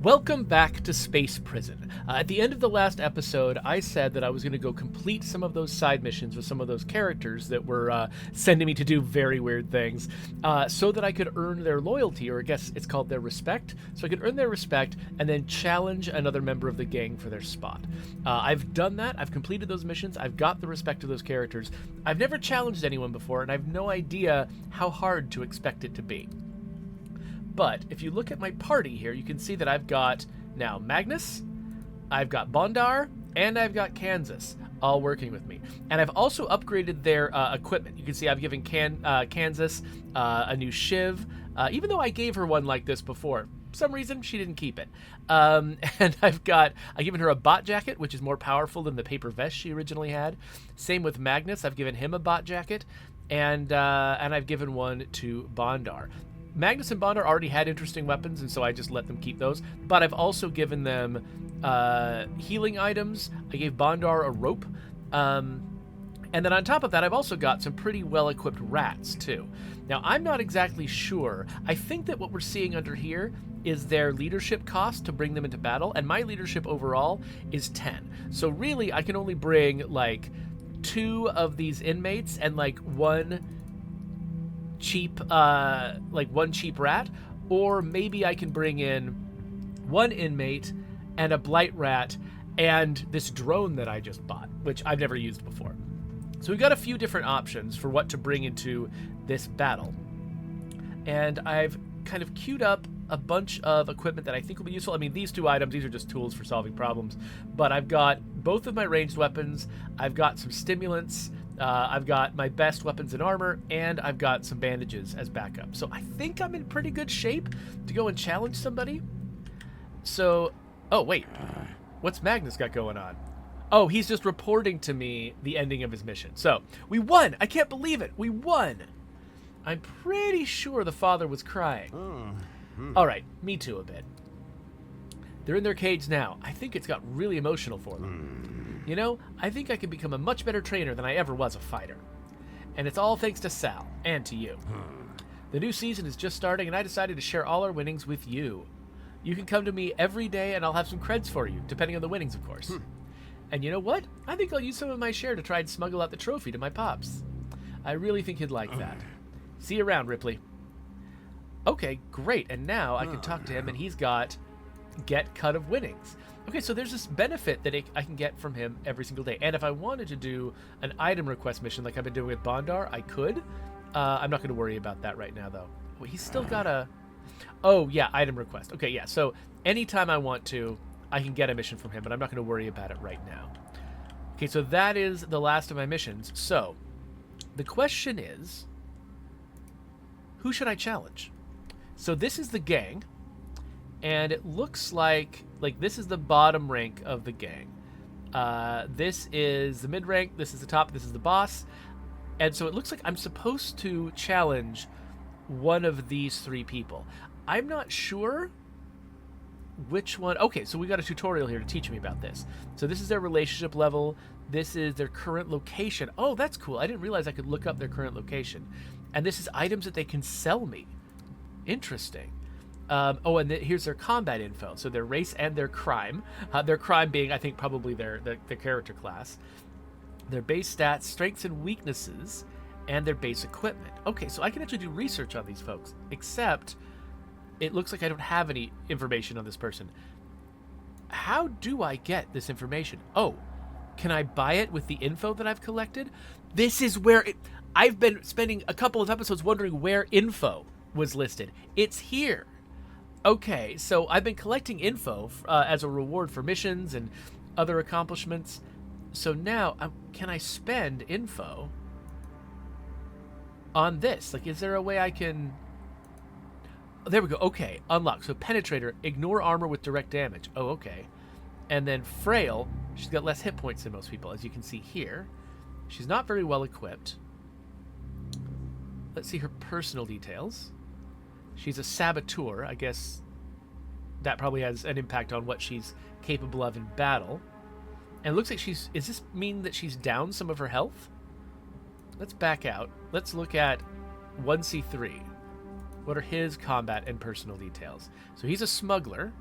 Welcome back to Space Prison. At the end of the last episode, I said that I was going to go complete some of those side missions with some of those characters that were sending me to do very weird things, so that I could earn their loyalty, or I guess it's called their respect. So I could earn their respect and then challenge another member of the gang for their spot. I've done that. I've completed those missions. I've got the respect of those characters. I've never challenged anyone before, and I have no idea how hard to expect it to be. But if you look at my party here, you can see that I've got now Magnus, I've got Bondar, and I've got Kansas all working with me. And I've also upgraded their equipment. You can see I've given Kansas a new shiv, even though I gave her one like this before. For some reason, she didn't keep it. And I've given her a bot jacket, which is more powerful than the paper vest she originally had. Same with Magnus. I've given him a bot jacket, and I've given one to Bondar. Magnus and Bondar already had interesting weapons, and so I just let them keep those. But I've also given them healing items. I gave Bondar a rope. And then on top of that, I've also got some pretty well-equipped rats, too. Now, I'm not exactly sure. I think that what we're seeing under here is their leadership cost to bring them into battle, and my leadership overall is 10. So really, I can only bring, 2 of these inmates and, one cheap rat, or maybe I can bring in 1 inmate and a blight rat and this drone that I just bought, which I've never used before. So we've got a few different options for what to bring into this battle, and I've kind of queued up a bunch of equipment that I think will be useful. I mean, these 2 items, these are just tools for solving problems, but I've got both of my ranged weapons, I've got some stimulants, I've got my best weapons and armor, and I've got some bandages as backup. So I think I'm in pretty good shape to go and challenge somebody. So, oh wait, what's Magnus got going on? Oh, he's just reporting to me the ending of his mission. So, we won! I can't believe it! We won! I'm pretty sure the father was crying. Alright, me too a bit. They're in their cage now. I think it's got really emotional for them. You know, I think I could become a much better trainer than I ever was a fighter. And it's all thanks to Sal, and to you. The new season is just starting, and I decided to share all our winnings with you. You can come to me every day, and I'll have some creds for you, depending on the winnings, of course. And you know what? I think I'll use some of my share to try and smuggle out the trophy to my pops. I really think he'd like that. See you around, Ripley. Okay, great. And now I can talk to him, and he's got get cut of winnings. Okay, so there's this benefit that I can get from him every single day. And if I wanted to do an item request mission like I've been doing with Bondar, I could. I'm not going to worry about that right now, though. Well, he's still got a... Oh, yeah, item request. Okay, yeah, so anytime I want to, I can get a mission from him, but I'm not going to worry about it right now. Okay, so that is the last of my missions. So, the question is, who should I challenge? So this is the gang, and it looks like this is the bottom rank of the gang. This is the mid rank, this is the top, this is the boss. And so it looks like I'm supposed to challenge one of these 3 people. I'm not sure which one. Okay, so we got a tutorial here to teach me about this. So this is their relationship level. This is their current location. Oh, that's cool. I didn't realize I could look up their current location. And this is items that they can sell me. Interesting. Oh, and here's their combat info. So their race and their crime. Their crime being, I think, probably their character class. Their base stats, strengths and weaknesses, and their base equipment. Okay, so I can actually do research on these folks, except it looks like I don't have any information on this person. How do I get this information? Oh, can I buy it with the info that I've collected? This is where I've been spending a couple of episodes wondering where info was listed. It's here. Okay, so I've been collecting info as a reward for missions and other accomplishments. So now, can I spend info on this? Is there a way I can... Oh, there we go. Okay, unlock. So Penetrator, ignore armor with direct damage. Oh, okay. And then Frail, she's got less hit points than most people, as you can see here. She's not very well equipped. Let's see her personal details. She's a saboteur. I guess that probably has an impact on what she's capable of in battle. And it looks like she's... Does this mean that she's down some of her health? Let's back out. Let's look at 1C3. What are his combat and personal details? So he's a smuggler.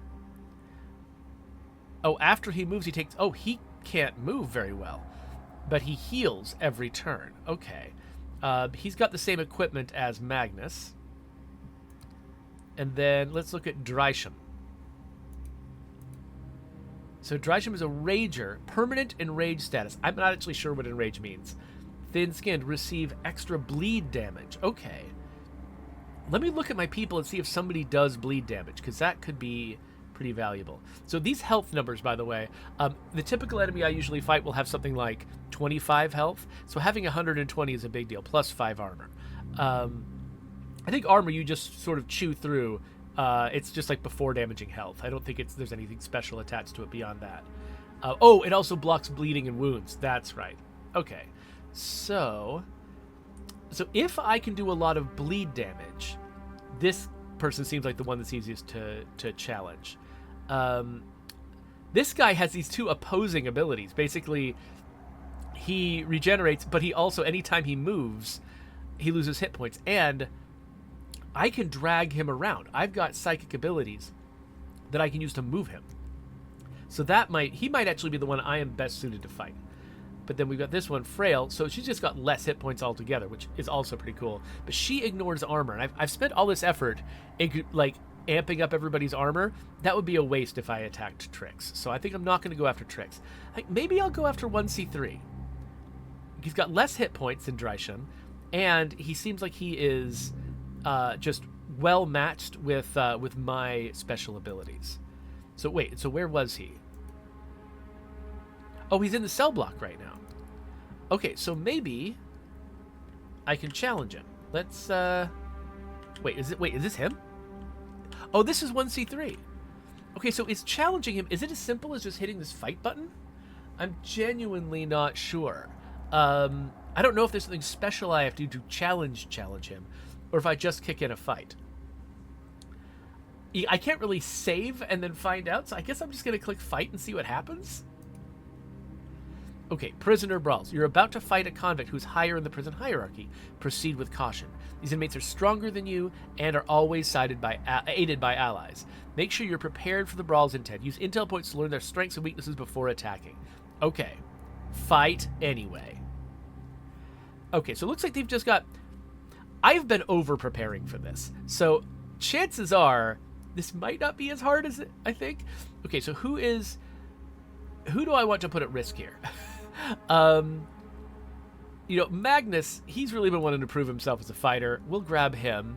Oh, after he moves, he takes... Oh, he can't move very well. But he heals every turn. Okay. He's got the same equipment as Magnus. And then let's look at Dreisham. So Dreisham is a Rager. Permanent Enrage status. I'm not actually sure what Enrage means. Thin-skinned. Receive extra bleed damage. Okay. Let me look at my people and see if somebody does bleed damage, because that could be pretty valuable. So these health numbers, by the way, the typical enemy I usually fight will have something like 25 health. So having 120 is a big deal, plus 5 armor. I think armor you just sort of chew through. It's just like before damaging health. I don't think there's anything special attached to it beyond that. Oh, it also blocks bleeding and wounds. That's right. Okay. So if I can do a lot of bleed damage, this person seems like the one that's easiest to challenge. This guy has these two opposing abilities. Basically, he regenerates, but he also, anytime he moves, he loses hit points. And I can drag him around. I've got psychic abilities that I can use to move him. So he might actually be the one I am best suited to fight. But then we've got this one, Frail. So she's just got less hit points altogether, which is also pretty cool. But she ignores armor. And I've spent all this effort, like, amping up everybody's armor. That would be a waste if I attacked Trix. So I think I'm not going to go after Trix. Maybe I'll go after 1C3. He's got less hit points than Dreisham. And he seems like he is just well matched with my special abilities. So wait, so where was he? Oh, he's in the cell block right now. Okay, so maybe I can challenge him. Let's wait, is this him? Oh, this is 1C3. Okay, so is challenging him, is it as simple as just hitting this fight button? I'm genuinely not sure. I don't know if there's something special I have to do to challenge him, or if I just kick in a fight. I can't really save and then find out, so I guess I'm just going to click fight and see what happens. Okay, prisoner brawls. You're about to fight a convict who's higher in the prison hierarchy. Proceed with caution. These inmates are stronger than you and are always aided by allies. Make sure you're prepared for the brawl's intent. Use intel points to learn their strengths and weaknesses before attacking. Okay, fight anyway. Okay, so it looks like they've just got... I've been over-preparing for this. So chances are this might not be as hard as I think. Okay, so who do I want to put at risk here? Magnus, he's really been wanting to prove himself as a fighter. We'll grab him.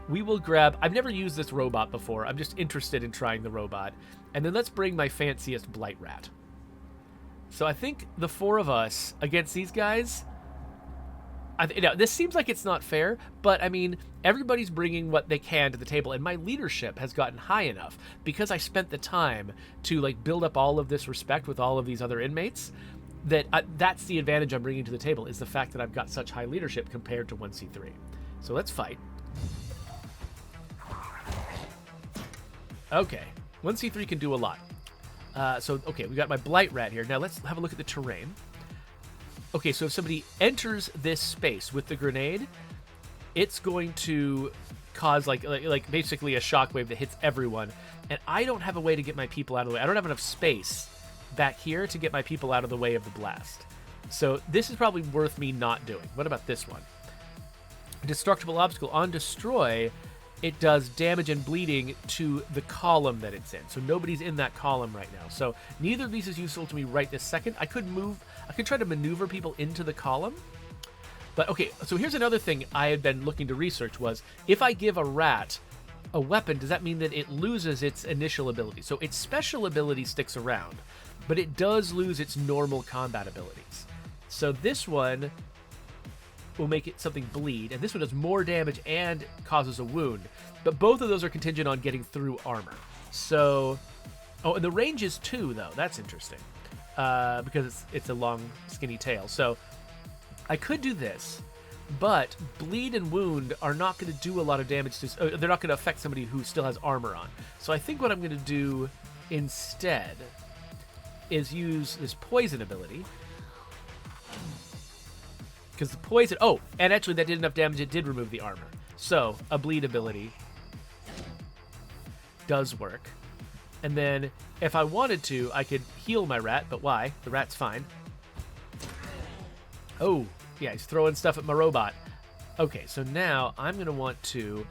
I've never used this robot before. I'm just interested in trying the robot. And then let's bring my fanciest Blight Rat. So I think the four of us against these guys... this seems like it's not fair, but I mean, everybody's bringing what they can to the table, and my leadership has gotten high enough because I spent the time to build up all of this respect with all of these other inmates. That's the advantage I'm bringing to the table, is the fact that I've got such high leadership compared to 1C3. So let's fight. Okay, 1C3 can do a lot. Okay, we got my Blight Rat here. Now let's have a look at the terrain. Okay, so if somebody enters this space with the grenade, it's going to cause like basically a shockwave that hits everyone. And I don't have a way to get my people out of the way. I don't have enough space back here to get my people out of the way of the blast. So this is probably worth me not doing. What about this one? Destructible obstacle. On destroy, it does damage and bleeding to the column that it's in. So nobody's in that column right now. So neither of these is useful to me right this second. I could try to maneuver people into the column. But okay, so here's another thing I had been looking to research was, if I give a rat a weapon, does that mean that it loses its initial ability? So its special ability sticks around, but it does lose its normal combat abilities. So this one will make it something bleed, and this one does more damage and causes a wound. But both of those are contingent on getting through armor. So, oh, and the range is 2, though. That's interesting, because it's a long, skinny tail. So I could do this, but bleed and wound are not going to do a lot of damage to... they're not going to affect somebody who still has armor on. So I think what I'm going to do instead is use this poison ability. Because the poison... Oh, and actually that did enough damage. It did remove the armor. So a bleed ability does work. And then if I wanted to, I could heal my rat, but why? The rat's fine. Oh, yeah, he's throwing stuff at my robot. Okay, so now I'm going to want to...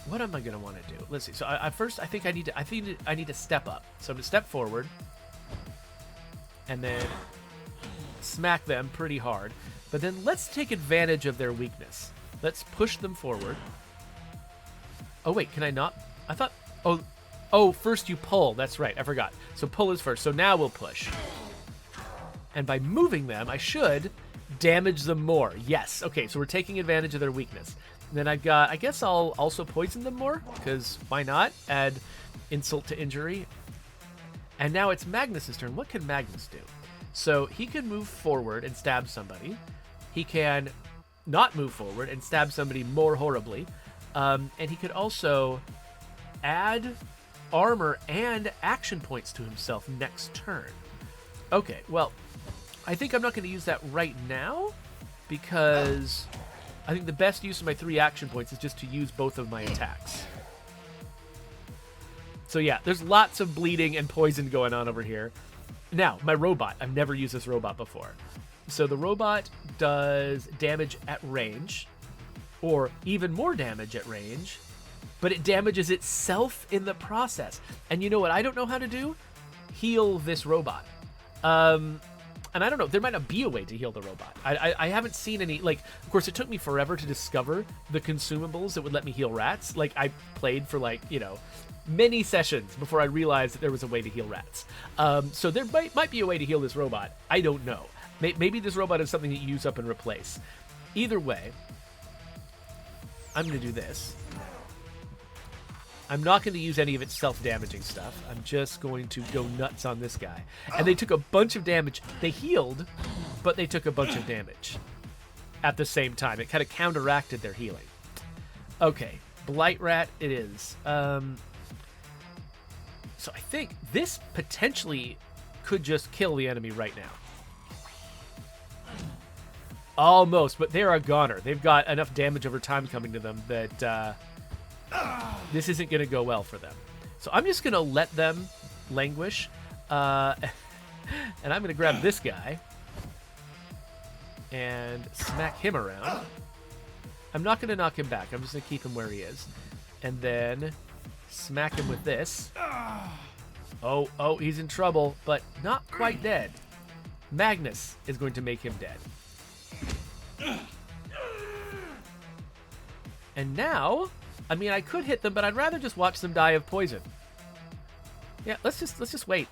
What am I going to want to do? Let's see. So I think I need to step up. So I'm going to step forward and then smack them pretty hard. But then let's take advantage of their weakness. Let's push them forward. Oh, wait, can I not? I thought... Oh, first you pull. That's right. I forgot. So pull is first. So now we'll push. And by moving them, I should damage them more. Yes. Okay, so we're taking advantage of their weakness. And then I've got... I guess I'll also poison them more, because why not? Add insult to injury. And now it's Magnus's turn. What can Magnus do? So he can move forward and stab somebody. He can not move forward and stab somebody more horribly. And he could also add armor and action points to himself next turn. Okay, well, I think I'm not going to use that right now because I think the best use of my 3 action points is just to use both of my attacks. So yeah, there's lots of bleeding and poison going on over here. Now, my robot. I've never used this robot before. So the robot does damage at range, or even more damage at range, but it damages itself in the process. And you know what I don't know how to do? Heal this robot. And I don't know, there might not be a way to heal the robot. I haven't seen any, like, of course it took me forever to discover the consumables that would let me heal rats. Like, I played for, like, you know, many sessions before I realized that there was a way to heal rats. So there might be a way to heal this robot. I don't know. Maybe this robot is something that you use up and replace. Either way, I'm going to do this. I'm not going to use any of its self-damaging stuff. I'm just going to go nuts on this guy. And they took a bunch of damage. They healed, but they took a bunch of damage at the same time. It kind of counteracted their healing. Okay, Blight Rat it is. So I think this potentially could just kill the enemy right now. Almost, but they're a goner. They've got enough damage over time coming to them that this isn't going to go well for them. So I'm just going to let them languish. And I'm going to grab this guy and smack him around. I'm not going to knock him back. I'm just going to keep him where he is. And then smack him with this. Oh, he's in trouble, but not quite dead. Magnus is going to make him dead. And now, I mean, I could hit them, but I'd rather just watch them die of poison. Yeah, let's just wait.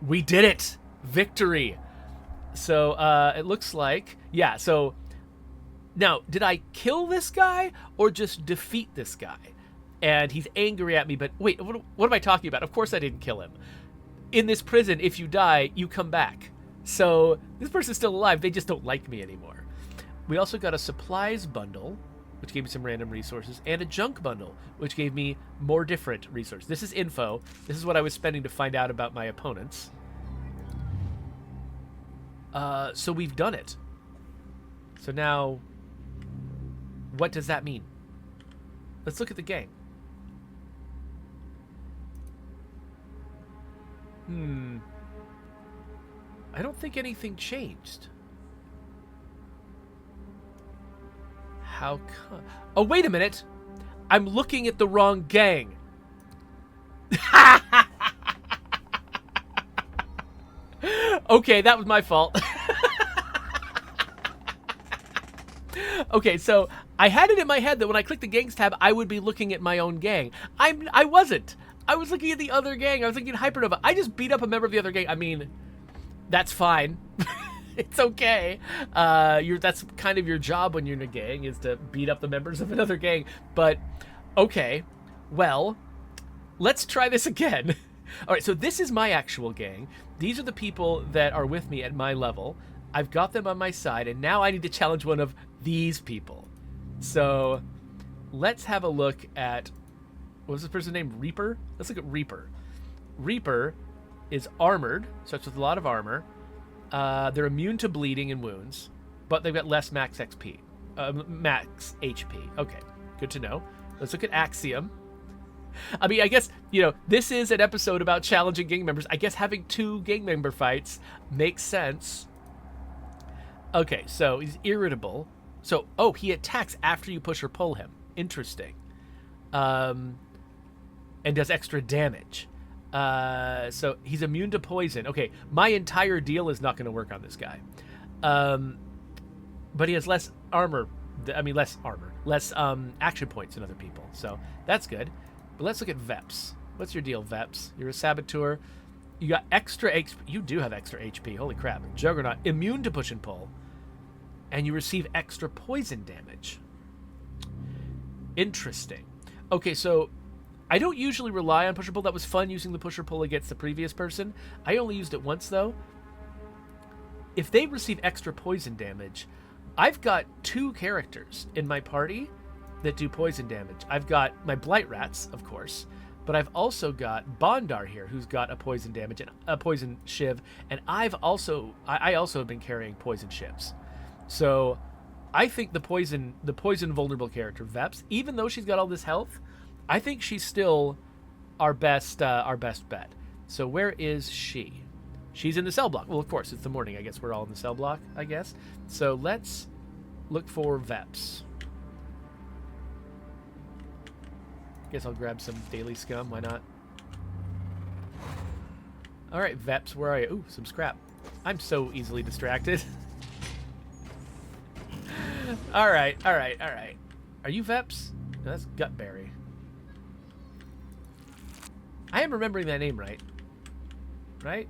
We did it! Victory! So, it looks like... Yeah, so... Now, did I kill this guy, or just defeat this guy? And he's angry at me, but... Wait, what am I talking about? Of course I didn't kill him. In this prison, if you die, you come back. So, this person's still alive, they just don't like me anymore. We also got a supplies bundle, which gave me some random resources, and a junk bundle, which gave me more different resources. This is info. This is what I was spending to find out about my opponents. So we've done it. So now, what does that mean? Let's look at the gang. I don't think anything changed. How come? Oh, wait a minute. I'm looking at the wrong gang. Okay, that was my fault. Okay, so I had it in my head that when I clicked the gangs tab, I would be looking at my own gang. I wasn't. I was looking at the other gang. I was looking at Hypernova. I just beat up a member of the other gang. I mean, that's fine. It's okay. That's kind of your job when you're in a gang, is to beat up the members of another gang. But, okay. Well, let's try this again. All right, so this is my actual gang. These are the people that are with me at my level. I've got them on my side, and now I need to challenge one of these people. So, let's have a look at... What was this person's name? Reaper? Let's look at Reaper. Reaper is armored, starts with a lot of armor. They're immune to bleeding and wounds, but they've got less max XP. max HP. Okay, good to know. Let's look at Axiom. I mean, I guess, you know, this is an episode about challenging gang members. I guess having 2 gang member fights makes sense. Okay, so he's irritable. So, oh, he attacks after you push or pull him. Interesting. And does extra damage. So he's immune to poison. Okay, my entire deal is not going to work on this guy. But he has less armor. Less action points than other people. So that's good. But let's look at Veps. What's your deal, Veps? You're a saboteur. You got extra HP. You do have extra HP. Holy crap. Juggernaut. Immune to push and pull. And you receive extra poison damage. Interesting. Okay, so I don't usually rely on push or pull. That was fun using the push or pull against the previous person. I only used it once, though. If they receive extra poison damage, I've got 2 characters in my party that do poison damage. I've got my Blight Rats, of course, but I've also got Bondar here, who's got a poison damage and a poison shiv, and I also have been carrying poison shivs. So I think the poison vulnerable character, Veps, even though she's got all this health, I think she's still our best bet. So where is she? She's in the cell block. Well, of course, it's the morning. I guess we're all in the cell block, I guess. So let's look for Veps. Guess I'll grab some daily scum. Why not? All right, Veps, where are you? Ooh, some scrap. I'm so easily distracted. All right. Are you Veps? No, that's Gutberry. I am remembering that name right. Right?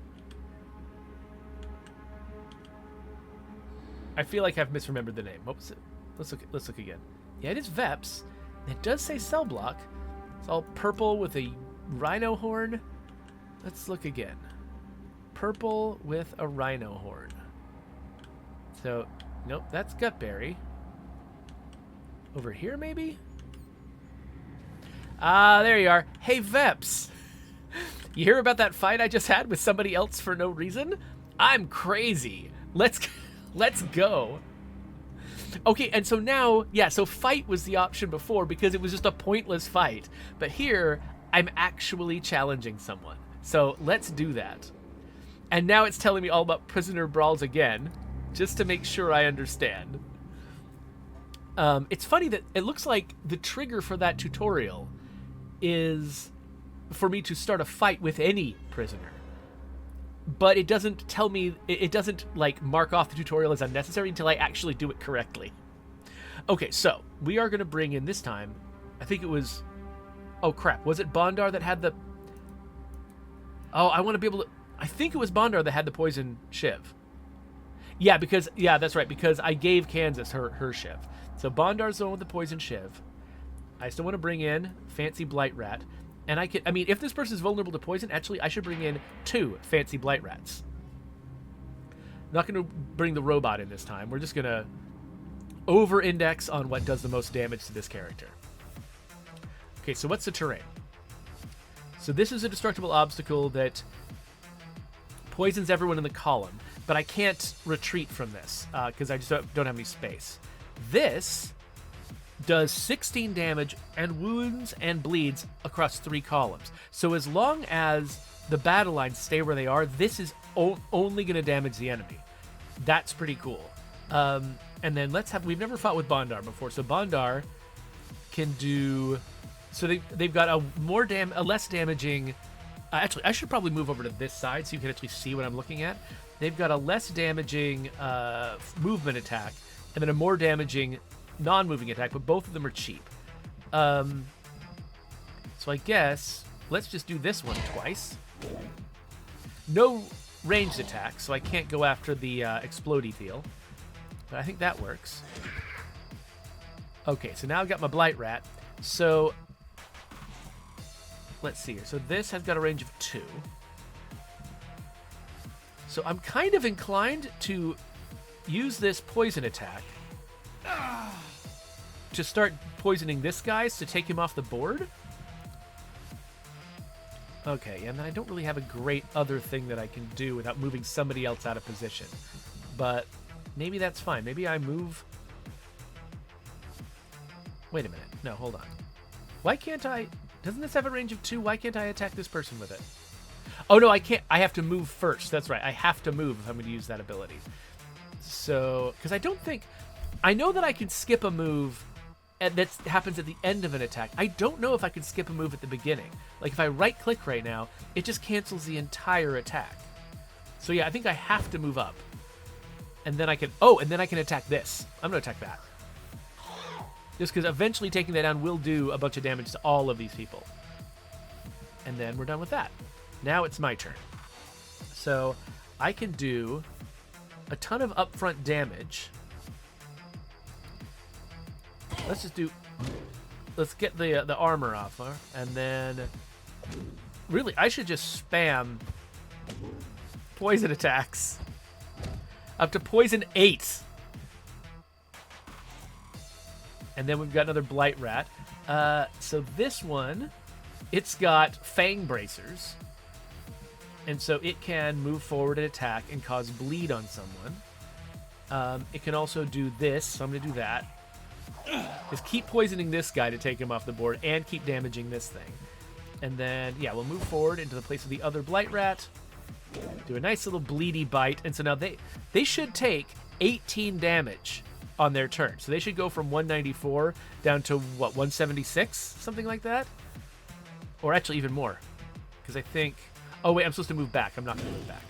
I feel like I've misremembered the name. What was it? Let's look again. Yeah, it is Veps. It does say cell block. It's all purple with a rhino horn. Let's look again. Purple with a rhino horn. So, nope, that's Gutberry. Over here, maybe? Ah, there you are. Hey, Veps. You hear about that fight I just had with somebody else for no reason? I'm crazy. Let's go. Okay, and so now, yeah, so fight was the option before because it was just a pointless fight. But here, I'm actually challenging someone. So let's do that. And now it's telling me all about prisoner brawls again, just to make sure I understand. It's funny that it looks like the trigger for that tutorial is for me to start a fight with any prisoner. But it doesn't tell me, it doesn't like mark off the tutorial as unnecessary until I actually do it correctly. Okay, so we are going to bring in this time, I think it was, oh crap, was it Bondar that had the, oh, I want to be able to, I think it was Bondar that had the poison shiv. Yeah, that's right, because I gave Kansas her shiv. So Bondar's the one with the poison shiv. I still want to bring in Fancy Blight Rat. And if this person is vulnerable to poison, actually, I should bring in 2 Fancy Blight Rats. Not going to bring the robot in this time. We're just going to over-index on what does the most damage to this character. Okay, so what's the terrain? So this is a destructible obstacle that poisons everyone in the column, but I can't retreat from this because I just don't have any space. This does 16 damage and wounds and bleeds across 3 columns. So as long as the battle lines stay where they are, this is only going to damage the enemy. That's pretty cool. And then we've never fought with Bondar before, so Bondar can do, so they've got a less damaging, actually I should probably move over to this side so you can actually see what I'm looking at. They've got a less damaging movement attack and then a more damaging non-moving attack, but both of them are cheap. So I guess let's just do this one twice. No ranged attack, so I can't go after the explodey deal. But I think that works. Okay, so now I've got my Blight Rat. So let's see here. So this has got a range of 2. So I'm kind of inclined to use this poison attack to start poisoning this guy to take him off the board. Okay, and then I don't really have a great other thing that I can do without moving somebody else out of position. But maybe that's fine. Maybe I move Wait a minute. No, hold on. Why can't I... Doesn't this have a range of 2? Why can't I attack this person with it? Oh, no, I can't. I have to move first. That's right. I have to move if I'm going to use that ability. So, because I don't think... I know that I can skip a move that happens at the end of an attack. I don't know if I can skip a move at the beginning. Like, if I right-click right now, it just cancels the entire attack. So, yeah, I think I have to move up. And then I can... Oh, and then I can attack this. I'm going to attack that. Just because eventually taking that down will do a bunch of damage to all of these people. And then we're done with that. Now it's my turn. So I can do a ton of upfront damage. Let's just do... Let's get the armor off her. And then... Really, I should just spam poison attacks. Up to poison 8. And then we've got another Blight Rat. So this one, it's got Fang Bracers. And so it can move forward and attack and cause bleed on someone. It can also do this, so I'm going to do that. Just keep poisoning this guy to take him off the board and keep damaging this thing. And then, yeah, we'll move forward into the place of the other Blight Rat. Do a nice little bleedy bite. And so now they should take 18 damage on their turn. So they should go from 194 down to, what, 176? Something like that? Or actually even more. Because I think... Oh, wait, I'm supposed to move back. I'm not going to move back.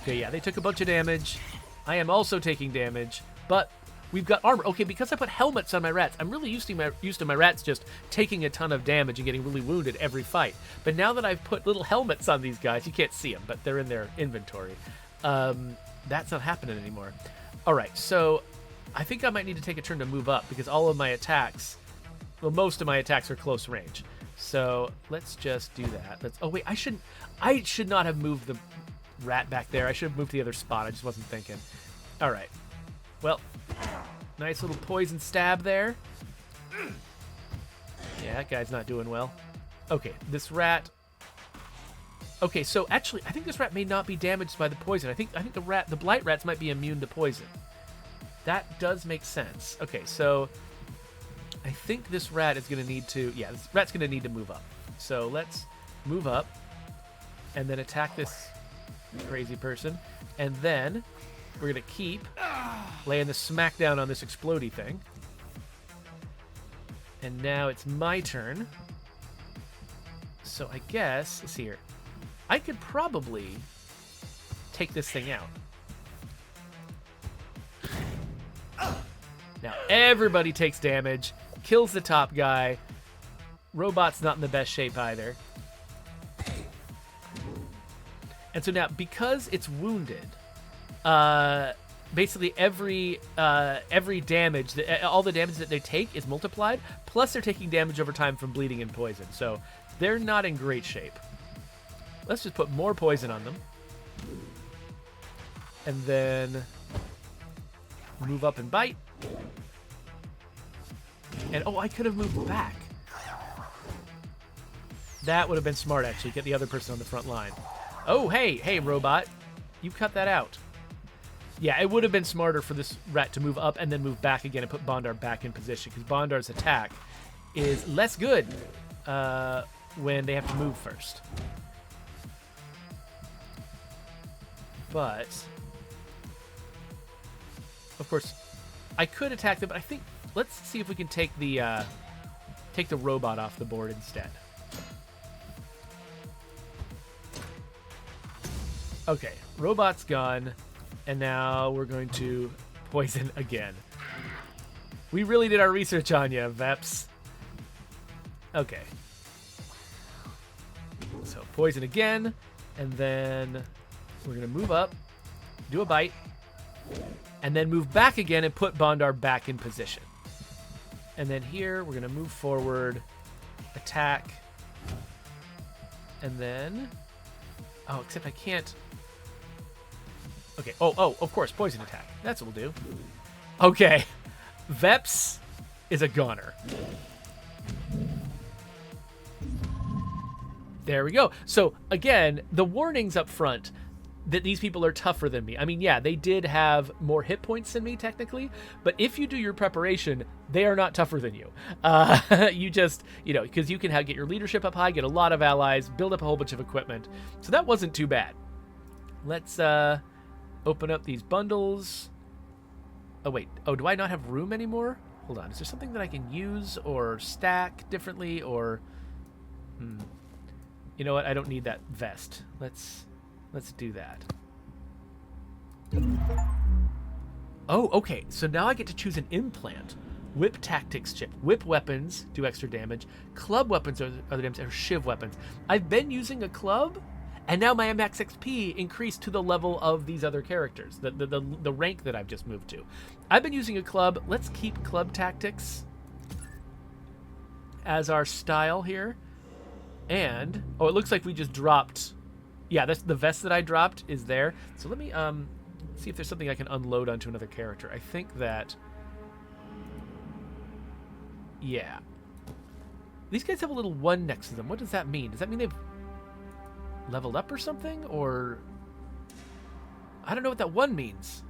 Okay, yeah, they took a bunch of damage. I am also taking damage, but we've got armor. Okay, because I put helmets on my rats, I'm really used to my rats just taking a ton of damage and getting really wounded every fight. But now that I've put little helmets on these guys, you can't see them, but they're in their inventory. That's not happening anymore. All right, so I think I might need to take a turn to move up because all of my attacks, well, most of my attacks are close range. So let's just do that. Oh wait, I should not have moved the rat back there. I should have moved to the other spot. I just wasn't thinking. All right. Well, nice little poison stab there. Yeah, that guy's not doing well. Okay, this rat. Okay, so actually, I think this rat may not be damaged by the poison. I think the blight rats might be immune to poison. That does make sense. Okay, so I think this rat is going to need to... Yeah, this rat's going to need to move up. So let's move up and then attack this crazy person. And then we're going to keep laying the smackdown on this explodey thing. And now it's my turn. So I guess... Let's see here. I could probably take this thing out. Now everybody takes damage, kills the top guy. Robot's not in the best shape either. And so now, because it's wounded, basically every damage, all the damage that they take is multiplied, plus they're taking damage over time from bleeding and poison. So they're not in great shape. Let's just put more poison on them. And then move up and bite. And, oh, I could have moved back. That would have been smart, actually. Get the other person on the front line. Oh, hey, robot. You cut that out. Yeah, it would have been smarter for this rat to move up and then move back again and put Bondar back in position, because Bondar's attack is less good when they have to move first. But, of course, I could attack them, but I think let's see if we can take the robot off the board instead. Okay, robot's gone, and now we're going to poison again. We really did our research on you, Veps. Okay. So poison again, and then we're going to move up, do a bite, and then move back again and put Bondar back in position. And then here, we're going to move forward, attack, and then... Oh, except I can't... Okay, oh, of course, poison attack. That's what we'll do. Okay, Veps is a goner. There we go. So, again, the warnings up front, that these people are tougher than me. I mean, yeah, they did have more hit points than me technically, but if you do your preparation, they are not tougher than you. You just, because you can get your leadership up high, get a lot of allies, build up a whole bunch of equipment. So that wasn't too bad. Let's open up these bundles. Oh, wait. Oh, do I not have room anymore? Hold on. Is there something that I can use or stack differently or... You know what? I don't need that vest. Let's do that. Oh, okay. So now I get to choose an implant. Whip tactics chip. Whip weapons do extra damage. Club weapons are the damage, or shiv weapons. I've been using a club, and now my max XP increased to the level of these other characters, the rank that I've just moved to. I've been using a club. Let's keep club tactics as our style here. And, oh, it looks like we just dropped... Yeah, that's the vest that I dropped is there. So let me see if there's something I can unload onto another character. I think that... Yeah. These guys have a little 1 next to them. What does that mean? Does that mean they've leveled up or something? Or... I don't know what that 1 means.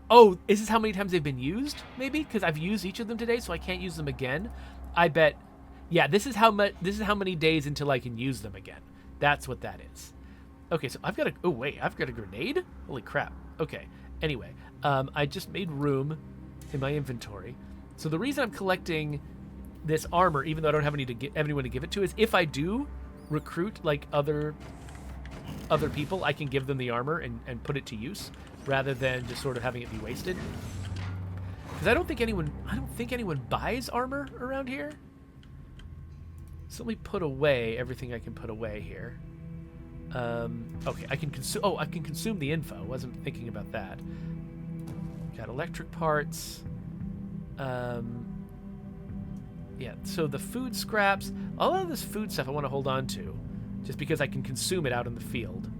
Oh, is this how many times they've been used? Maybe? Because I've used each of them today, so I can't use them again. I bet... Yeah, this is how many days until I can use them again. That's what that is. Okay, so I've got a... Oh, wait, I've got a grenade? Holy crap. Okay, anyway. I just made room in my inventory. So the reason I'm collecting this armor, even though I don't have anyone to give it to, is if I do recruit, other people, I can give them the armor and put it to use, rather than just sort of having it be wasted. Because I don't think anyone buys armor around here. So let me put away everything I can put away here. Okay, I can consume. Oh, I can consume the info. Wasn't thinking about that. Got electric parts. Yeah. So the food scraps. All of this food stuff I want to hold on to, just because I can consume it out in the field,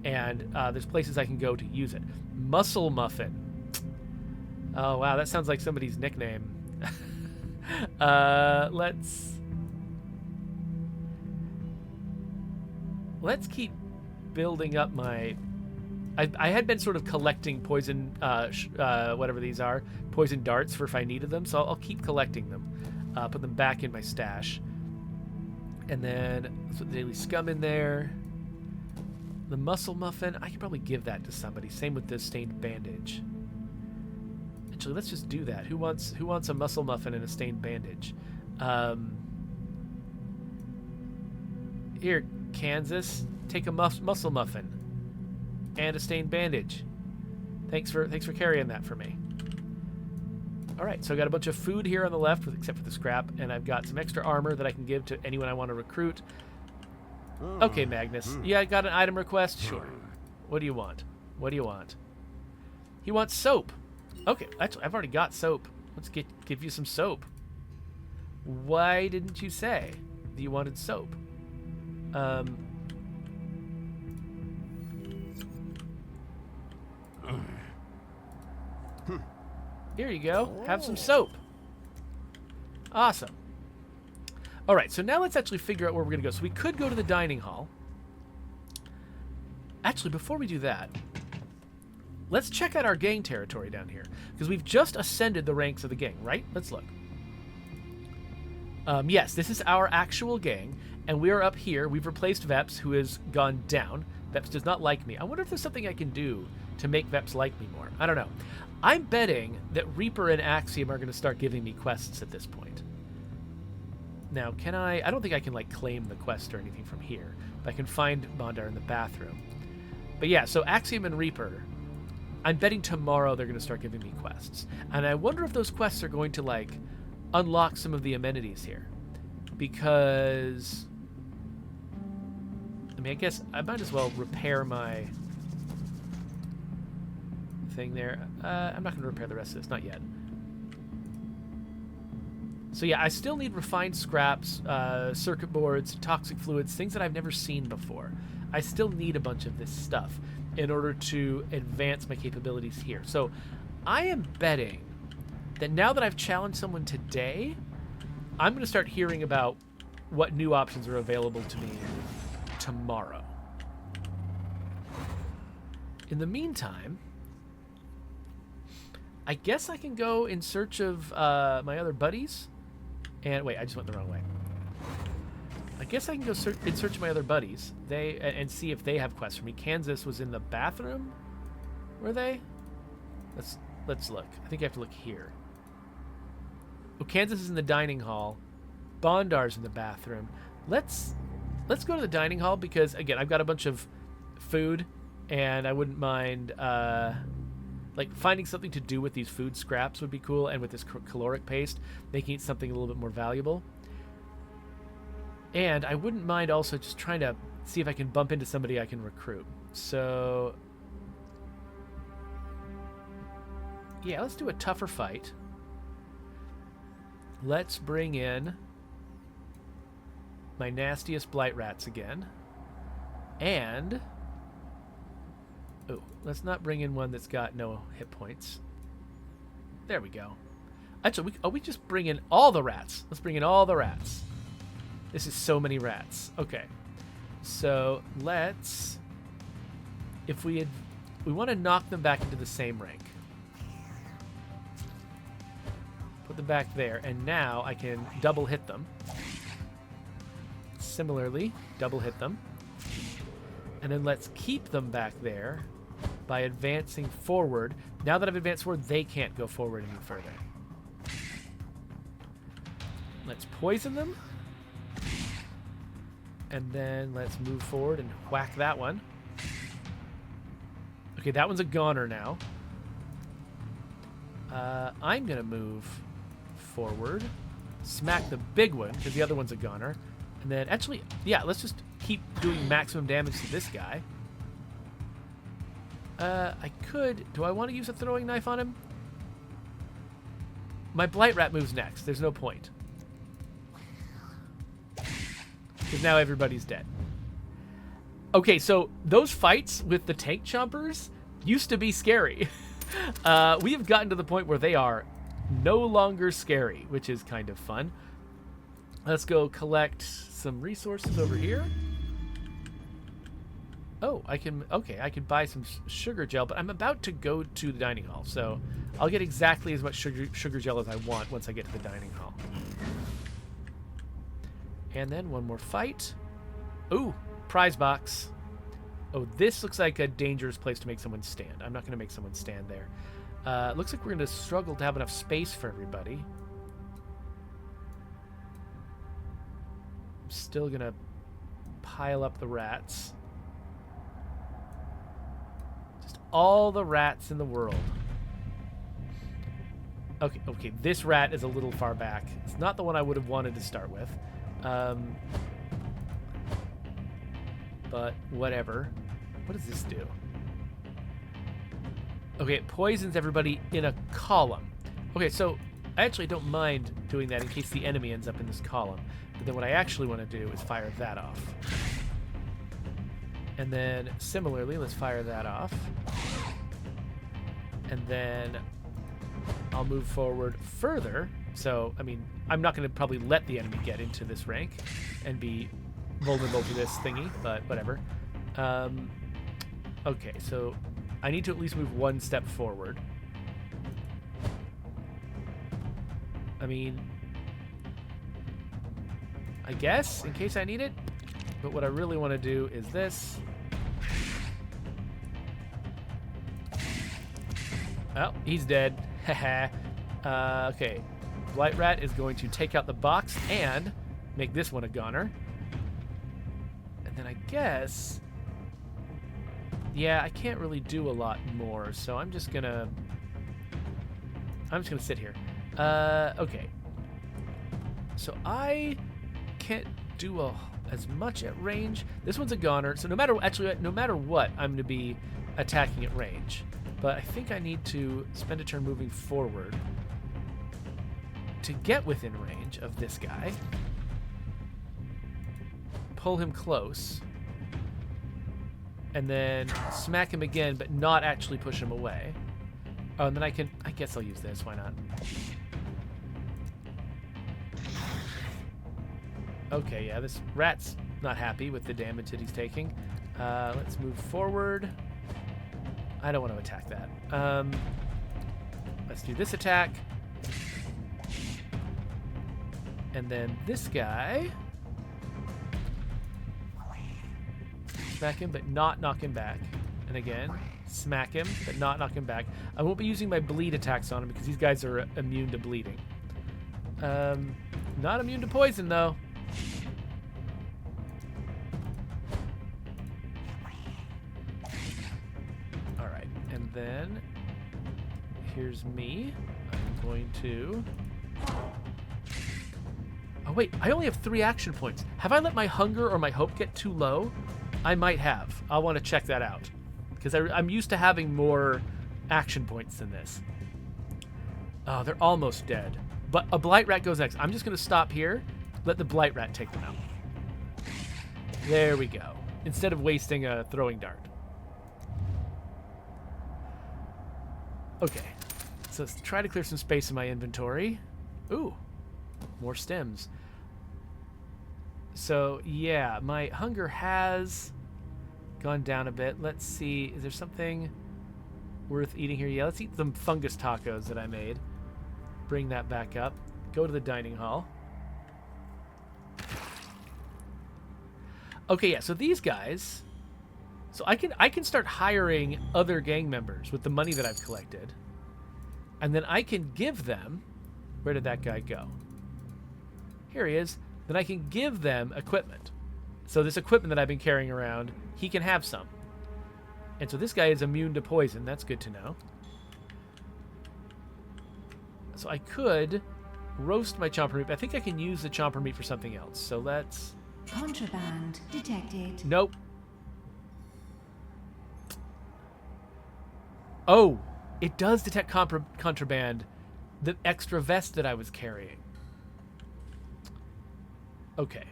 and there's places I can go to use it. Muscle muffin. Oh wow, that sounds like somebody's nickname. Let's keep building up my... I had been sort of collecting poison, whatever these are, poison darts for if I needed them, so I'll keep collecting them. Put them back in my stash. And then let's put the Daily Scum in there. The Muscle Muffin, I could probably give that to somebody. Same with the Stained Bandage. Actually, let's just do that. Who wants a Muscle Muffin and a Stained Bandage? Here, Kansas, take a muscle muffin and a Stained Bandage. Thanks for carrying that for me. All right, so I got a bunch of food here on the left, except for the scrap, and I've got some extra armor that I can give to anyone I want to recruit. Okay, Magnus. Yeah, I got an item request. Sure. What do you want? What do you want? He wants soap. Okay, actually, I've already got soap. Let's give you some soap. Why didn't you say that you wanted soap? Here you go. Have some soap. Awesome. All right, so now let's actually figure out where we're going to go. So we could go to the dining hall. Actually, before we do that, let's check out our gang territory down here, because we've just ascended the ranks of the gang, right? Let's look. Yes, this is our actual gang, and we are up here. We've replaced Veps, who has gone down. Veps does not like me. I wonder if there's something I can do to make Veps like me more. I don't know. I'm betting that Reaper and Axiom are going to start giving me quests at this point. Now, can I don't think I can, claim the quest or anything from here, but I can find Mondar in the bathroom. But yeah, so Axiom and Reaper, I'm betting tomorrow they're going to start giving me quests. And I wonder if those quests are going to, unlock some of the amenities here. Because... I mean, I guess I might as well repair my thing there. I'm not going to repair the rest of this, not yet. So yeah, I still need refined scraps, circuit boards, toxic fluids, things that I've never seen before. I still need a bunch of this stuff in order to advance my capabilities here. So I am betting that now that I've challenged someone today, I'm going to start hearing about what new options are available to me tomorrow. In the meantime, I guess I can go in search of my other buddies. And wait, I just went the wrong way. I guess I can go in search of my other buddies. And see if they have quests for me. Kansas was in the bathroom. Were they? Let's look. I think I have to look here. Oh, Kansas is in the dining hall. Bondar's in the bathroom. Let's go to the dining hall because again, I've got a bunch of food, and I wouldn't mind like finding something to do with these food scraps would be cool, and with this caloric paste, making it something a little bit more valuable. And I wouldn't mind also just trying to see if I can bump into somebody I can recruit. So yeah, let's do a tougher fight. Let's bring in my nastiest blight rats again. And oh, let's not bring in one that's got no hit points. There we go. Actually, we just bring in all the rats. Let's bring in all the rats. This is so many rats. Okay. So let's, if we want to knock them back into the same rank. Put them back there, and now I can double hit them. Similarly, double hit them. And then let's keep them back there by advancing forward. Now that I've advanced forward, they can't go forward any further. Let's poison them. And then let's move forward and whack that one. Okay, that one's a goner now. I'm going to move forward. Smack the big one, because the other one's a goner. And then, actually, yeah, let's just keep doing maximum damage to this guy. I could... Do I want to use a throwing knife on him? My blight rat moves next. There's no point. Because now everybody's dead. Okay, so those fights with the tank chompers used to be scary. We have gotten to the point where they are no longer scary, which is kind of fun. Let's go collect some resources over here. Oh, I can buy some sugar gel, but I'm about to go to the dining hall, so I'll get exactly as much sugar gel as I want once I get to the dining hall. And then one more fight. Ooh, prize box. Oh, this looks like a dangerous place to make someone stand. I'm not going to make someone stand there. Looks like we're going to struggle to have enough space for everybody. I'm still going to pile up the rats. Just all the rats in the world. Okay, this rat is a little far back. It's not the one I would have wanted to start with. But whatever. What does this do? Okay, it poisons everybody in a column. Okay, so I actually don't mind doing that in case the enemy ends up in this column. But then what I actually want to do is fire that off. And then similarly, let's fire that off. And then I'll move forward further. So, I mean, I'm not going to probably let the enemy get into this rank and be vulnerable to this thingy, but whatever. Okay, so I need to at least move one step forward. I mean, I guess, in case I need it. But what I really want to do is this. Oh, he's dead. Haha. Okay. Blight Rat is going to take out the box and make this one a goner. And then I guess... Yeah, I can't really do a lot more, so I'm just gonna sit here. Okay. So I can't do as much at range. This one's a goner, so no matter what, I'm gonna be attacking at range. But I think I need to spend a turn moving forward to get within range of this guy. Pull him close. And then smack him again, but not actually push him away. Oh, and then I guess I'll use this, why not? Okay, yeah, this rat's not happy with the damage that he's taking. Let's move forward. I don't want to attack that. Let's do this attack. And then this guy. Smack him, but not knock him back. And again, smack him, but not knock him back. I won't be using my bleed attacks on him because these guys are immune to bleeding. Not immune to poison, though. Alright, and then here's me. I'm going to... Oh, wait, I only have 3 action points. Have I let my hunger or my hope get too low? I might have. I'll want to check that out. Because I'm used to having more action points than this. Oh, they're almost dead. But a Blight Rat goes next. I'm just going to stop here. Let the Blight Rat take them out. There we go. Instead of wasting a throwing dart. Okay. So let's try to clear some space in my inventory. Ooh. More stems. So, yeah, my hunger has gone down a bit. Let's see. Is there something worth eating here? Yeah, let's eat some fungus tacos that I made. Bring that back up. Go to the dining hall. Okay, yeah, so these guys... So I can start hiring other gang members with the money that I've collected. And then I can give them... Where did that guy go? Here he is. Then I can give them equipment. So this equipment that I've been carrying around, he can have some. And so this guy is immune to poison. That's good to know. So I could roast my chomper meat, but I think I can use the chomper meat for something else. So let's... Contraband detected. Nope. Oh, it does detect contraband. The extra vest that I was carrying. Okay.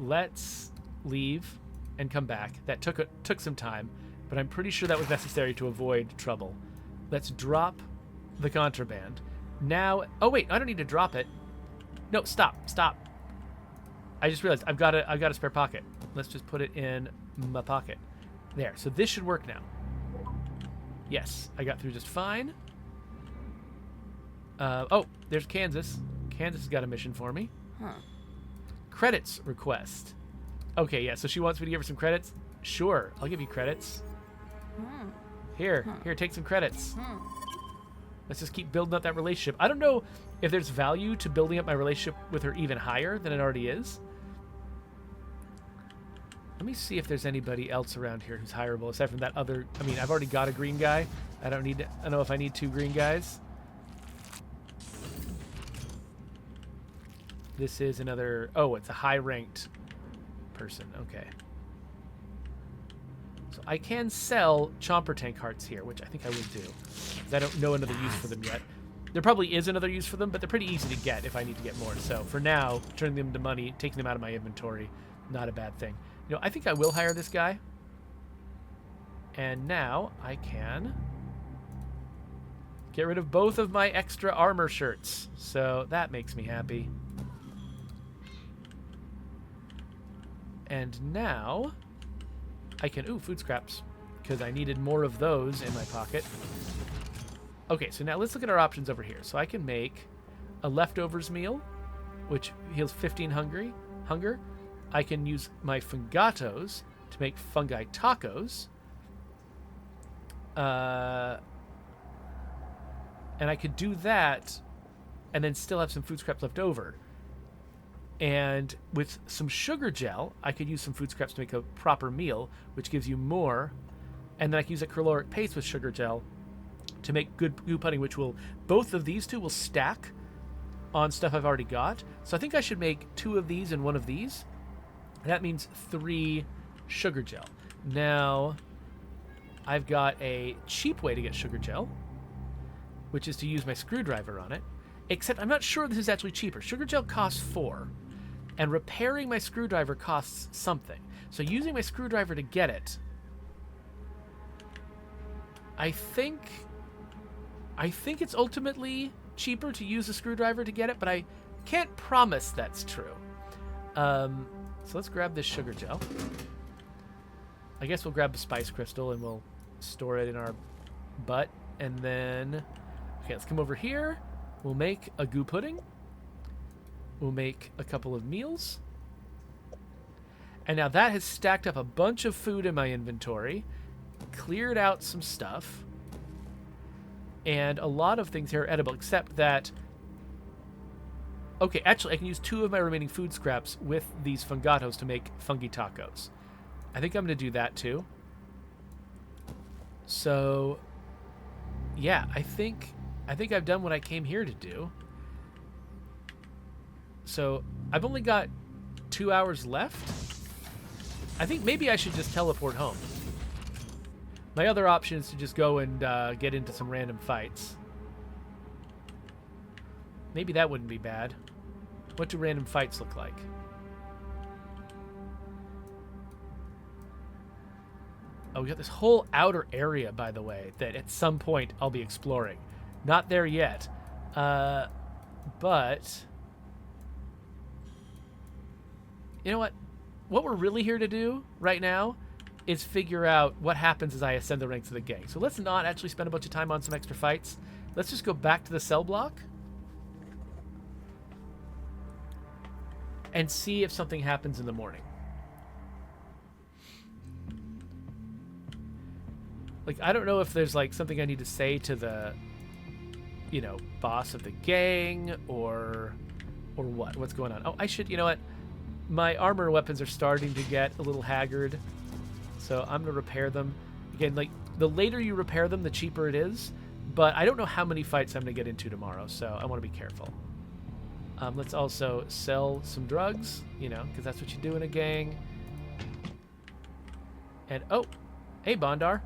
Let's leave and come back. That took some time, but I'm pretty sure that was necessary to avoid trouble. Let's drop the contraband. Now, oh wait, I don't need to drop it. No, stop. I just realized I've got a spare pocket. Let's just put it in my pocket. There. So this should work now. Yes, I got through just fine. Oh, there's Kansas. Kansas has got a mission for me. Huh. Credits request. Okay, yeah, so she wants me to give her some credits. Sure, I'll give you credits. Here, take some credits. Let's just keep building up that relationship. I don't know if there's value to building up my relationship with her even higher than it already is. Let me see if there's anybody else around here who's hireable aside from that other... I mean, I've already got a green guy. I don't know if I need 2 green guys. This is another... Oh, it's a high-ranked person. Okay. So I can sell Chomper Tank hearts here, which I think I will do. 'Cause I don't know another use for them yet. There probably is another use for them, but they're pretty easy to get if I need to get more. So for now, turning them to money, taking them out of my inventory, not a bad thing. You know, I think I will hire this guy. And now I can get rid of both of my extra armor shirts. So that makes me happy. And now I can... Ooh, food scraps. Because I needed more of those in my pocket. Okay, so now let's look at our options over here. So I can make a leftovers meal, which heals 15 hunger. I can use my fungatos to make fungi tacos. And I could do that and then still have some food scraps left over. And with some sugar gel, I could use some food scraps to make a proper meal, which gives you more. And then I can use a caloric paste with sugar gel to make good goo pudding, which will... Both of these two will stack on stuff I've already got. So I think I should make 2 of these and 1 of these. That means 3 sugar gel. Now, I've got a cheap way to get sugar gel, which is to use my screwdriver on it. Except I'm not sure this is actually cheaper. Sugar gel costs 4, and repairing my screwdriver costs something. So using my screwdriver to get it, I think it's ultimately cheaper to use a screwdriver to get it, but I can't promise that's true. So let's grab this sugar gel. I guess we'll grab the spice crystal and we'll store it in our butt. And then, okay, let's come over here. We'll make a goo pudding. We'll make a couple of meals. And now that has stacked up a bunch of food in my inventory, cleared out some stuff, and a lot of things here are edible, except that... Okay, actually, I can use 2 of my remaining food scraps with these fungatos to make fungi tacos. I think I'm going to do that, too. So, yeah, I think I've done what I came here to do. So, I've only got 2 hours left. I think maybe I should just teleport home. My other option is to just go and get into some random fights. Maybe that wouldn't be bad. What do random fights look like? Oh, we got this whole outer area, by the way, that at some point I'll be exploring. Not there yet. But... You know what? What we're really here to do right now is figure out what happens as I ascend the ranks of the gang. So let's not actually spend a bunch of time on some extra fights. Let's just go back to the cell block and see if something happens in the morning. Like, I don't know if there's, like, something I need to say to the, you know, boss of the gang or what? What's going on? Oh, I should, you know what? My armor weapons are starting to get a little haggard, so I'm going to repair them. Again, like, the later you repair them, the cheaper it is, but I don't know how many fights I'm going to get into tomorrow, so I want to be careful. Let's also sell some drugs, you know, because that's what you do in a gang. And, oh, hey, Bondar.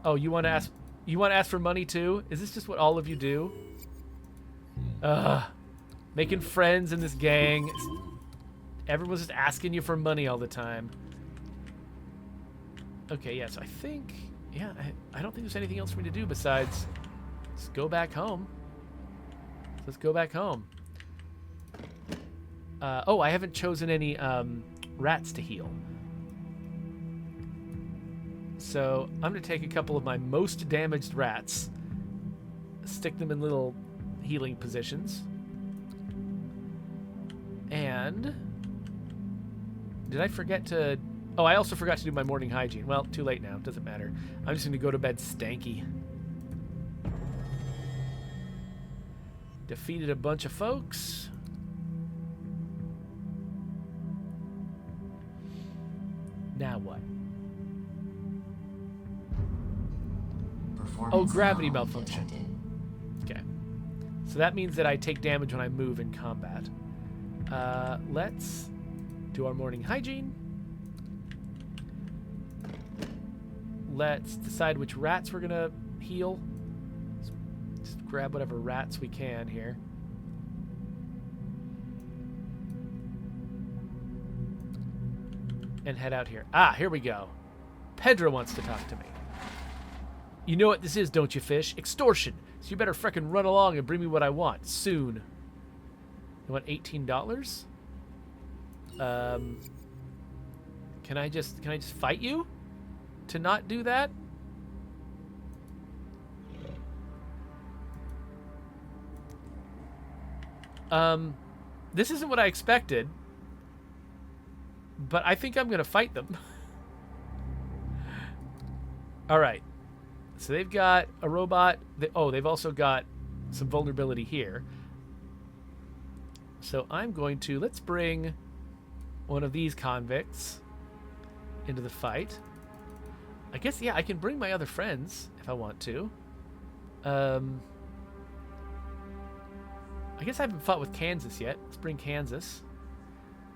Oh, you want to ask for money, too? Is this just what all of you do? Making friends in this gang. Everyone's just asking you for money all the time. Okay, yeah, so I think... Yeah, I don't think there's anything else for me to do besides just go back home. Let's go back home. Oh, I haven't chosen any rats to heal. So I'm going to take a couple of my most damaged rats, stick them in little healing positions. And did I forget to... Oh, I also forgot to do my morning hygiene. Well, too late now. Doesn't matter. I'm just going to go to bed stanky. Defeated a bunch of folks. Now what? Oh, gravity malfunction. Okay. So that means that I take damage when I move in combat. Let's do our morning hygiene. Let's decide which rats we're gonna heal. Just grab whatever rats we can here. And head out here. Ah, here we go. Pedro wants to talk to me. You know what this is, don't you, fish? Extortion. So you better frickin' run along and bring me what I want soon. You want $18? Can I just fight you to not do that? This isn't what I expected, but I think I'm gonna fight them. All right. So they've got a robot. They've also got some vulnerability here. So I'm going to... Let's bring one of these convicts into the fight. I guess, yeah, I can bring my other friends if I want to. I guess I haven't fought with Kansas yet. Let's bring Kansas.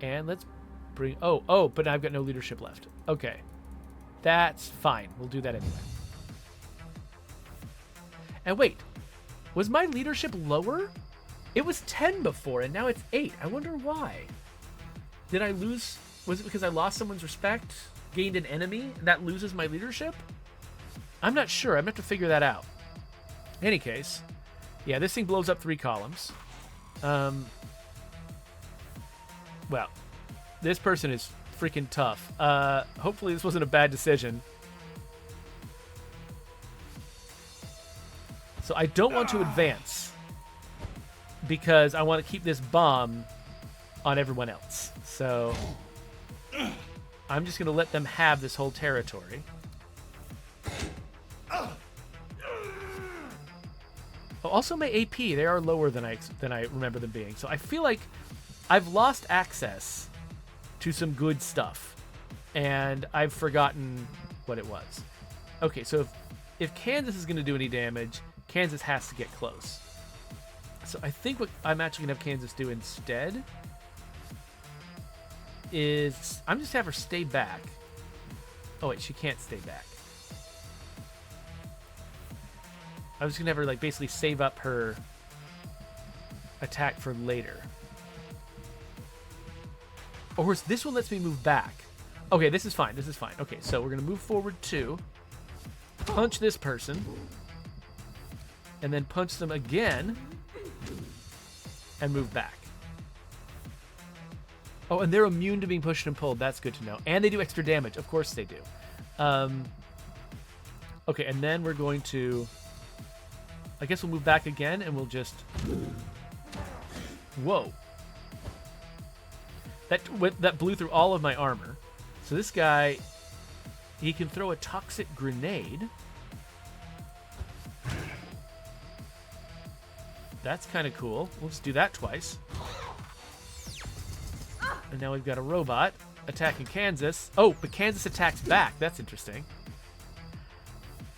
And let's bring... Oh, but I've got no leadership left. Okay. That's fine. We'll do that anyway. And wait, was my leadership lower? It was 10 before, and now it's 8. I wonder why. Did I lose? Was it because I lost someone's respect, gained an enemy, and that loses my leadership? I'm not sure. I'm going to have to figure that out. In any case, yeah, this thing blows up 3 columns. Well, this person is freaking tough. Hopefully this wasn't a bad decision. So I don't want to advance because I want to keep this bomb on everyone else. So I'm just going to let them have this whole territory. Oh, also my AP, they are lower than I remember them being. So I feel like I've lost access to some good stuff, and I've forgotten what it was. Okay, so if Kansas is going to do any damage, Kansas has to get close. So I think what I'm actually going to have Kansas do instead is I'm just have her stay back. Oh wait, she can't stay back. I was gonna have her like basically save up her attack for later. Or this one lets me move back. Okay, this is fine. This is fine. Okay, so we're gonna move forward 2, punch this person, and then punch them again, and move back. Oh, and they're immune to being pushed and pulled. That's good to know. And they do extra damage. Of course they do. Okay, and then we're going to... I guess we'll move back again, and we'll just... Whoa. That blew through all of my armor. So this guy, he can throw a toxic grenade. That's kind of cool. We'll just do that twice. And now we've got a robot attacking Kansas. Oh, but Kansas attacks back. That's interesting.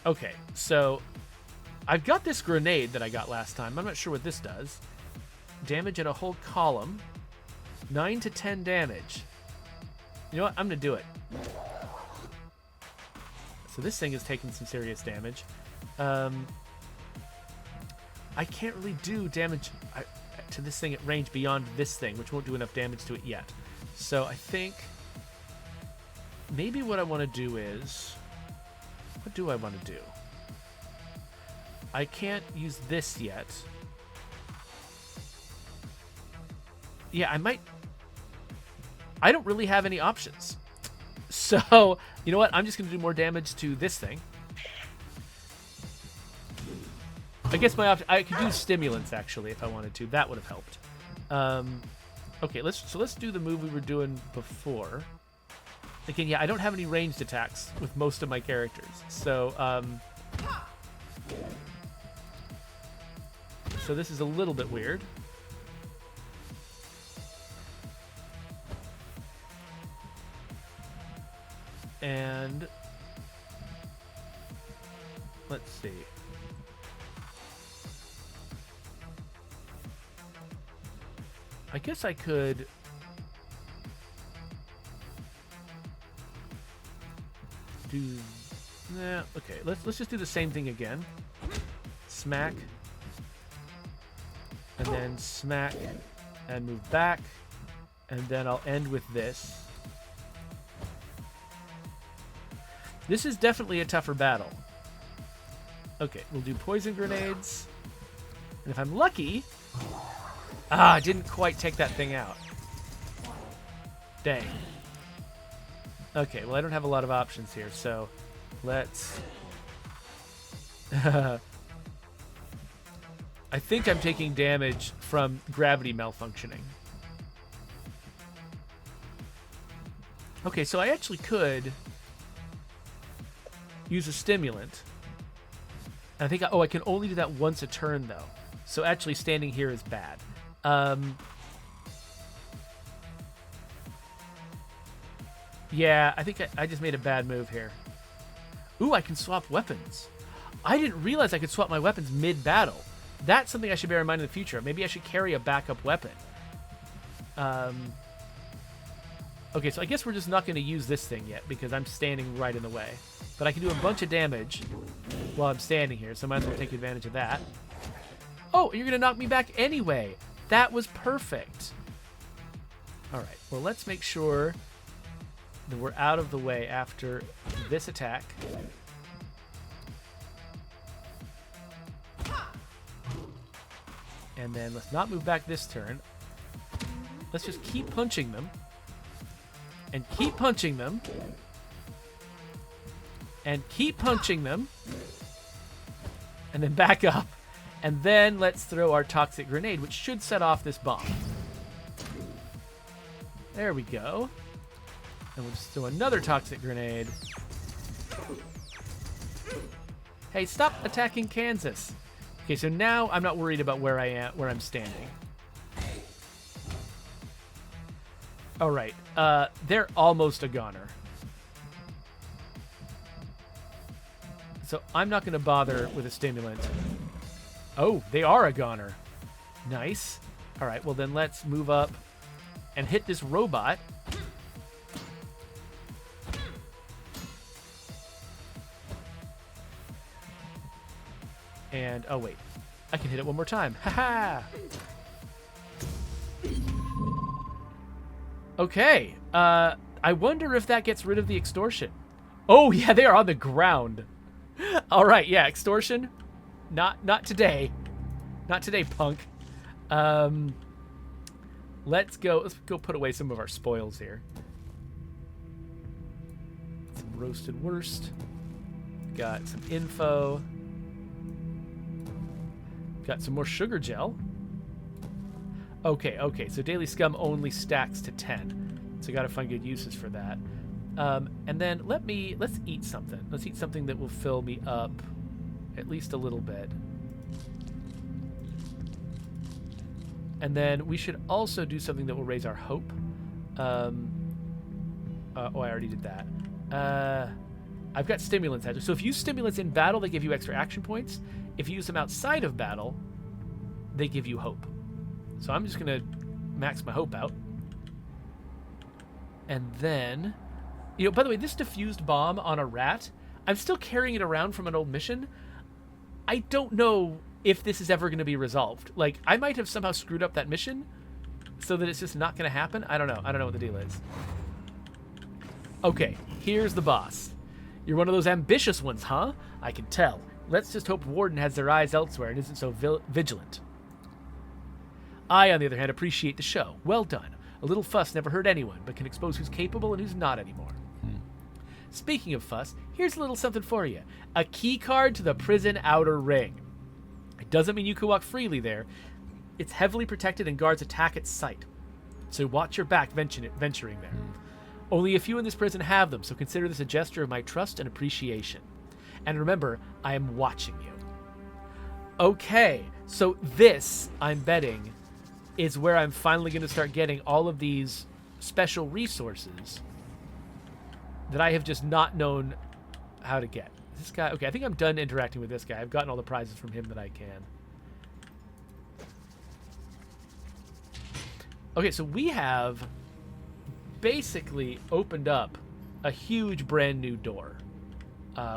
Okay, so I've got this grenade that I got last time. I'm not sure what this does. Damage in a whole column. 9 to 10 damage. You know what? I'm going to do it. So this thing is taking some serious damage. I can't really do damage to this thing at range beyond this thing, which won't do enough damage to it yet. So I think maybe what I want to do is... What do I want to do? I can't use this yet. Yeah, I might... I don't really have any options. So, you know what? I'm just going to do more damage to this thing. I guess my option... I could use stimulants, actually, if I wanted to. That would have helped. Okay, let's do the move we were doing before. Again, yeah, I don't have any ranged attacks with most of my characters. So, so this is a little bit weird. And let's see. I guess I could do... Nah, okay, let's just do the same thing again. Smack. And then smack and move back. And then I'll end with this. This is definitely a tougher battle. Okay, we'll do poison grenades. And if I'm lucky... I didn't quite take that thing out. Dang. Okay, well, I don't have a lot of options here, so let's... I think I'm taking damage from gravity malfunctioning. Okay, so I actually could use a stimulant. I think, I can only do that once a turn, though. So actually standing here is bad. Yeah, I think I just made a bad move here. Ooh, I can swap weapons. I didn't realize I could swap my weapons mid-battle. That's something I should bear in mind in the future. Maybe I should carry a backup weapon. Okay, so I guess we're just not going to use this thing yet because I'm standing right in the way. But I can do a bunch of damage while I'm standing here, so I might as well take advantage of that. Oh, you're going to knock me back anyway. That was perfect. All right, well, let's make sure that we're out of the way after this attack. And then let's not move back this turn. Let's just keep punching them. And keep punching them. And keep punching them. and then back up. And then let's throw our toxic grenade, which should set off this bomb. There we go. And we'll just throw another toxic grenade. Hey, stop attacking Kansas. Okay, so now I'm not worried about where I'm standing. All right, they're almost a goner. So I'm not going to bother with a stimulant. Oh, they are a goner. Nice. All right, well then let's move up and hit this robot. And, oh wait, I can hit it one more time. Haha! Okay, I wonder if that gets rid of the extortion. Oh yeah, they are on the ground. All right, yeah, extortion. Not today. Not today, punk. Let's go put away some of our spoils here. Some roasted wurst. Got some info. Got some more sugar gel. Okay, so Daily Scum only stacks to 10. So gotta find good uses for that. And then let's eat something. Let's eat something that will fill me up at least a little bit. And then we should also do something that will raise our hope. I already did that. I've got stimulants actually. So if you use stimulants in battle, they give you extra action points. If you use them outside of battle, they give you hope. So I'm just going to max my hope out. And then, by the way, this diffused bomb on a rat, I'm still carrying it around from an old mission. I don't know if this is ever going to be resolved. Like, I might have somehow screwed up that mission so that it's just not going to happen. I don't know. I don't know what the deal is. Okay, here's the boss. You're one of those ambitious ones, huh? I can tell. Let's just hope Warden has their eyes elsewhere and isn't so vigilant. I, on the other hand, appreciate the show. Well done. A little fuss never hurt anyone, but can expose who's capable and who's not anymore. Speaking of fuss, here's a little something for you. A key card to the prison outer ring. It doesn't mean you can walk freely there. It's heavily protected and guards attack at sight. So watch your back venturing there. Only a few in this prison have them, so consider this a gesture of my trust and appreciation. And remember, I am watching you. Okay, so this, I'm betting, is where I'm finally going to start getting all of these special resources that I have just not known how to get. This guy, okay, I think I'm done interacting with this guy. I've gotten all the prizes from him that I can. Okay, so we have basically opened up a huge brand new door,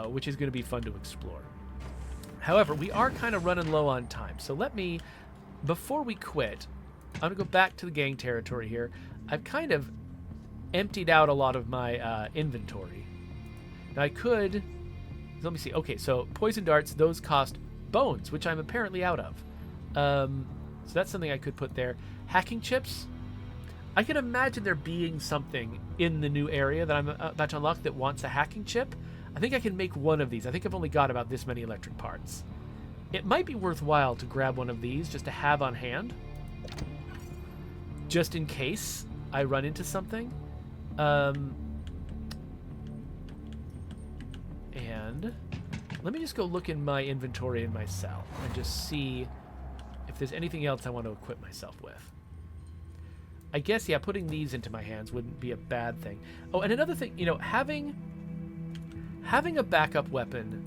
which is going to be fun to explore. However, we are kind of running low on time. So let me, before we quit, I'm going to go back to the gang territory here. I've kind of emptied out a lot of my inventory. Now I could, let me see. Okay, so poison darts, those cost bones, which I'm apparently out of. So that's something I could put there. Hacking chips. I can imagine there being something in the new area that I'm about to unlock that wants a hacking chip. I think I can make one of these. I think I've only got about this many electric parts. It might be worthwhile to grab one of these just to have on hand, just in case I run into something. And let me just go look in my inventory in my cell and just see if there's anything else I want to equip myself with. I guess, yeah, putting these into my hands wouldn't be a bad thing. Oh, and another thing, having a backup weapon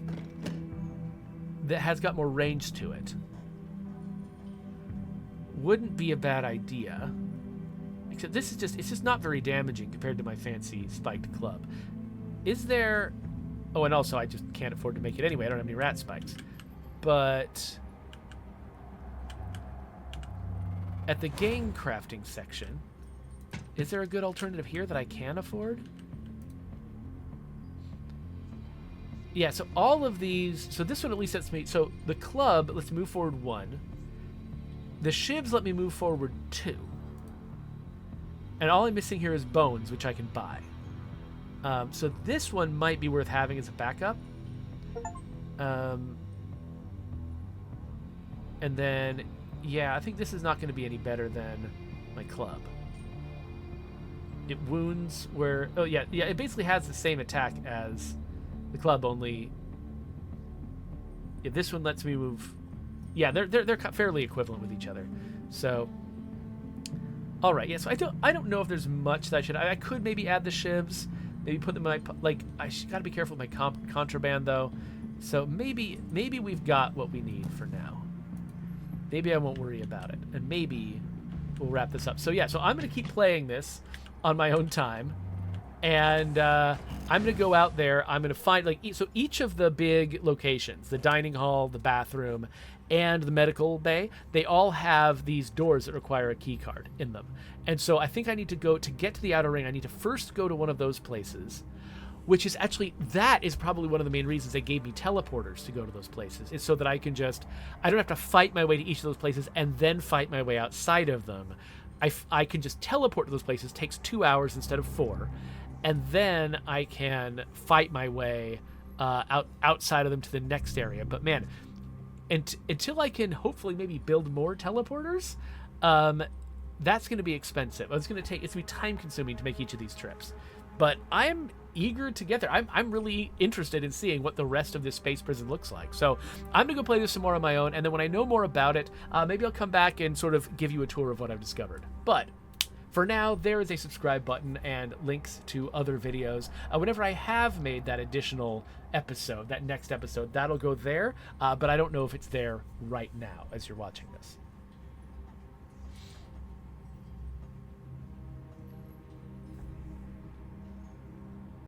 that has got more range to it wouldn't be a bad idea. Except it's just not very damaging compared to my fancy spiked club. Is there... Oh, and also I just can't afford to make it anyway. I don't have any rat spikes. But at the gang crafting section, is there a good alternative here that I can afford? Yeah, so all of these... So this one at least lets me... So the club lets me move forward 1. The shivs let me move forward 2. And all I'm missing here is bones, which I can buy. So this one might be worth having as a backup. And then, yeah, I think this is not going to be any better than my club. It wounds where... Oh, yeah, it basically has the same attack as the club, only... Yeah, this one lets me move... Yeah, they're fairly equivalent with each other. So... All right, yeah, so I don't know if there's much that I should... I could maybe add the shivs. Maybe put them in my... Like, I got to be careful with my contraband, though. So maybe we've got what we need for now. Maybe I won't worry about it. And maybe we'll wrap this up. So yeah, so I'm going to keep playing this on my own time. And I'm going to go out there. I'm going to find, like, so each of the big locations, the dining hall, the bathroom, and the medical bay, they all have these doors that require a key card in them. And so I think I need to go, to get to the outer ring, I need to first go to one of those places, which is actually, that is probably one of the main reasons they gave me teleporters to go to those places, is so that I can just, I don't have to fight my way to each of those places and then fight my way outside of them. I can just teleport to those places, takes 2 hours instead of 4, and then I can fight my way outside of them to the next area. But man, until I can hopefully maybe build more teleporters, that's going to be expensive. It's going to be time consuming to make each of these trips. But I'm eager to get there. I'm really interested in seeing what the rest of this space prison looks like. So I'm going to go play this some more on my own, and then when I know more about it, maybe I'll come back and sort of give you a tour of what I've discovered. But for now, there is a subscribe button and links to other videos. Whenever I have made that additional episode, that next episode, that'll go there, but I don't know if it's there right now as you're watching this.